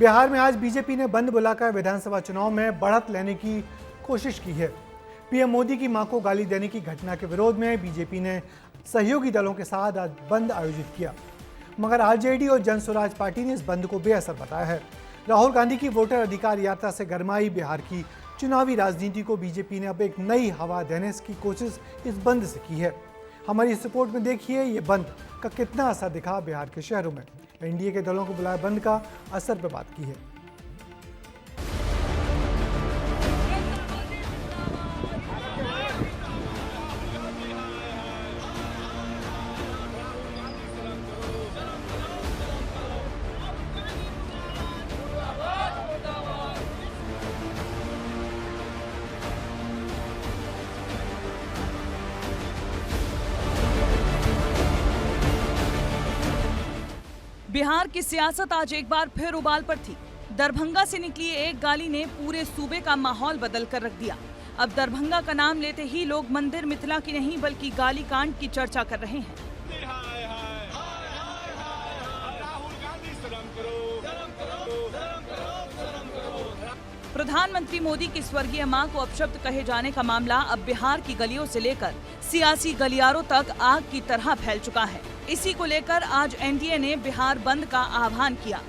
बिहार में आज बीजेपी ने बंद बुलाकर विधानसभा चुनाव में बढ़त लेने की कोशिश की है। पीएम मोदी की मां को गाली देने की घटना के विरोध में बीजेपी ने सहयोगी दलों के साथ आज बंद आयोजित किया, मगर आरजेडी और जन स्वराज पार्टी ने इस बंद को बेअसर बताया है। राहुल गांधी की वोटर अधिकार यात्रा से गरमाई बिहार की चुनावी राजनीति को बीजेपी ने अब एक नई हवा देने की कोशिश इस बंद से की है। हमारी इस रिपोर्ट में देखिए ये बंद का कितना असर दिखा बिहार के शहरों में। एनडीए के दलों को बुलाए बंद का असर पर बात की है। बिहार की सियासत आज एक बार फिर उबाल पर थी। दरभंगा से निकली एक गाली ने पूरे सूबे का माहौल बदल कर रख दिया। अब दरभंगा का नाम लेते ही लोग मंदिर मिथिला की नहीं बल्कि गाली कांड की चर्चा कर रहे हैं। प्रधानमंत्री मोदी की स्वर्गीय मां को अपशब्द कहे जाने का मामला अब बिहार की गलियों से लेकर सियासी गलियारों तक आग की तरह फैल चुका है। इसी को लेकर आज एनडीए ने बिहार बंद का आह्वान किया।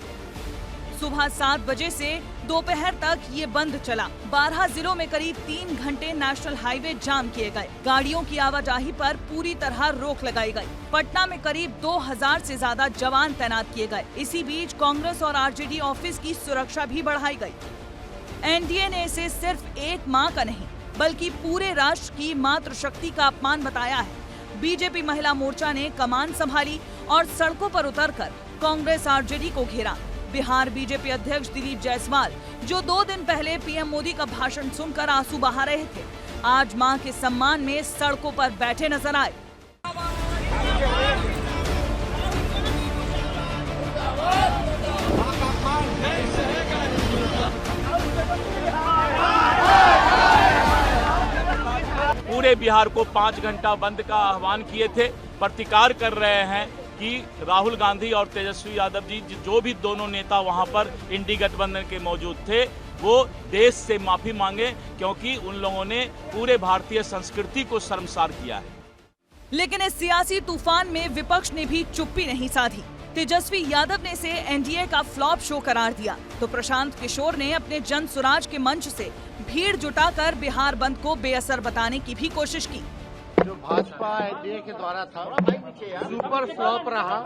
सुबह 7 बजे से दोपहर तक ये बंद चला। 12 जिलों में करीब 3 घंटे नेशनल हाईवे जाम किए गए। गाड़ियों की आवाजाही पर पूरी तरह रोक लगाई गई। पटना में करीब 2000 से ज्यादा जवान तैनात किए गए। इसी बीच कांग्रेस और आरजेडी ऑफिस की सुरक्षा भी बढ़ाई गई। एनडीए ने इसे सिर्फ एक मां का नहीं बल्कि पूरे राष्ट्र की मातृशक्ति का अपमान बताया है। बीजेपी महिला मोर्चा ने कमान संभाली और सड़कों पर उतरकर कांग्रेस आरजेडी को घेरा। बिहार बीजेपी अध्यक्ष दिलीप जायसवाल, जो 2 दिन पहले पीएम मोदी का भाषण सुनकर आंसू बहा रहे थे, आज मां के सम्मान में सड़कों पर बैठे नजर आए। पूरे बिहार को 5 घंटा बंद का आह्वान किए थे। प्रतिकार कर रहे हैं कि राहुल गांधी और तेजस्वी यादव जी, जो भी दोनों नेता वहां पर इंडी गठबंधन के मौजूद थे, वो देश से माफी मांगे, क्योंकि उन लोगों ने पूरे भारतीय संस्कृति को शर्मसार किया है। लेकिन इस सियासी तूफान में विपक्ष ने भी चुप्पी नहीं साधी। तेजस्वी यादव ने इसे एनडीए का फ्लॉप शो करार दिया, तो प्रशांत किशोर ने अपने जन स्वराज के मंच से भीड़ जुटाकर बिहार बंद को बेअसर बताने की भी कोशिश की। जो भाजपा एनडीए के द्वारा था सुपर फ्लॉप रहा।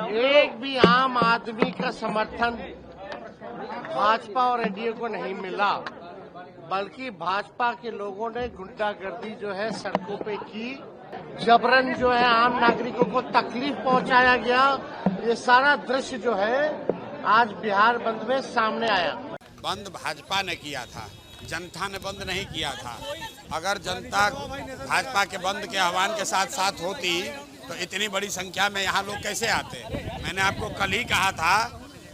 एक भी आम आदमी का समर्थन भाजपा और एनडीए को नहीं मिला, बल्कि भाजपा के लोगों ने गुंडागर्दी जो है सड़कों पे की, जबरन जो है आम नागरिकों को तकलीफ पहुंचाया गया। ये सारा दृश्य जो है आज बिहार बंद में सामने आया। बंद भाजपा ने किया था, जनता ने बंद नहीं किया था। अगर जनता भाजपा के बंद के आह्वान के साथ साथ होती तो इतनी बड़ी संख्या में यहाँ लोग कैसे आते। मैंने आपको कल ही कहा था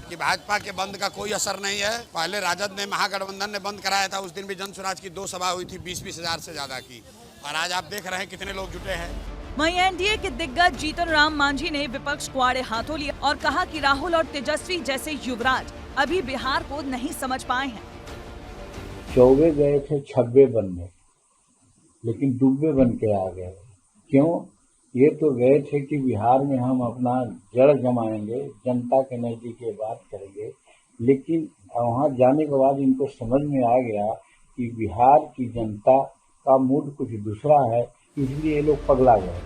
कि भाजपा के बंद का कोई असर नहीं है। पहले राजद ने, महागठबंधन ने बंद कराया था, उस दिन भी जन स्वराज की 2 सभा हुई थी 20-20 हजार से ज्यादा की, और आज आप देख रहे हैं कितने लोग जुटे हैं। वहीं एनडीए के दिग्गज जीतन राम मांझी ने विपक्ष को आड़े हाथों लिया और कहा कि राहुल और तेजस्वी जैसे युवराज अभी बिहार को नहीं समझ पाए हैं। 24 गए थे 26 बनने, लेकिन डूबे बन के आ गए। क्यों? ये तो गए थे कि बिहार में हम अपना जड़ जमाएंगे, जनता के नजदीक ये बात करेंगे, लेकिन वहां जाने के बाद इनको समझ में आ गया कि बिहार की जनता का मूड कुछ दूसरा है, इसलिए ये लोग पगला गए।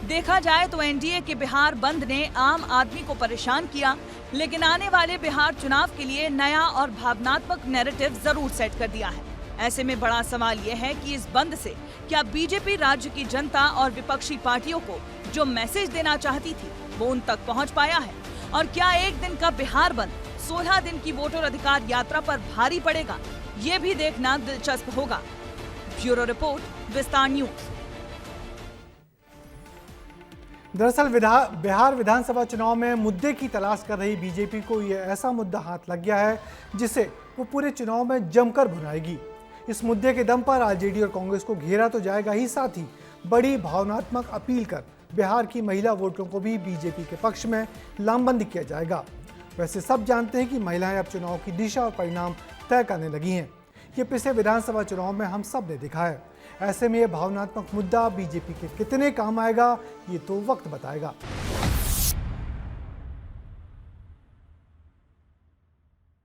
देखा जाए तो एनडीए के बिहार बंद ने आम आदमी को परेशान किया, लेकिन आने वाले बिहार चुनाव के लिए नया और भावनात्मक नैरेटिव जरूर सेट कर दिया है। ऐसे में बड़ा सवाल यह है कि इस बंद से क्या बीजेपी राज्य की जनता और विपक्षी पार्टियों को जो मैसेज देना चाहती थी वो उन तक पहुंच पाया है, और क्या एक दिन का बिहार बंद 16 दिन की वोटर अधिकार यात्रा पर भारी पड़ेगा, ये भी देखना दिलचस्प होगा। ब्यूरो रिपोर्ट, विस्तार न्यूज। दरअसल बिहार विधानसभा चुनाव में मुद्दे की तलाश कर रही बीजेपी को यह ऐसा मुद्दा हाथ लग गया है जिसे वो पूरे चुनाव में जमकर भुनाएगी। इस मुद्दे के दम पर आरजेडी और कांग्रेस को घेरा तो जाएगा ही, साथ ही बड़ी भावनात्मक अपील कर बिहार की महिला वोटरों को भी बीजेपी के पक्ष में लामबंद किया जाएगा। वैसे सब जानते हैं कि महिलाएं अब चुनाव की दिशा और परिणाम तय करने लगी हैं। ये पिछले विधानसभा चुनाव में हम सब ने देखा है। ऐसे में ये भावनात्मक मुद्दा बीजेपी के कितने काम आएगा, ये तो वक्त बताएगा।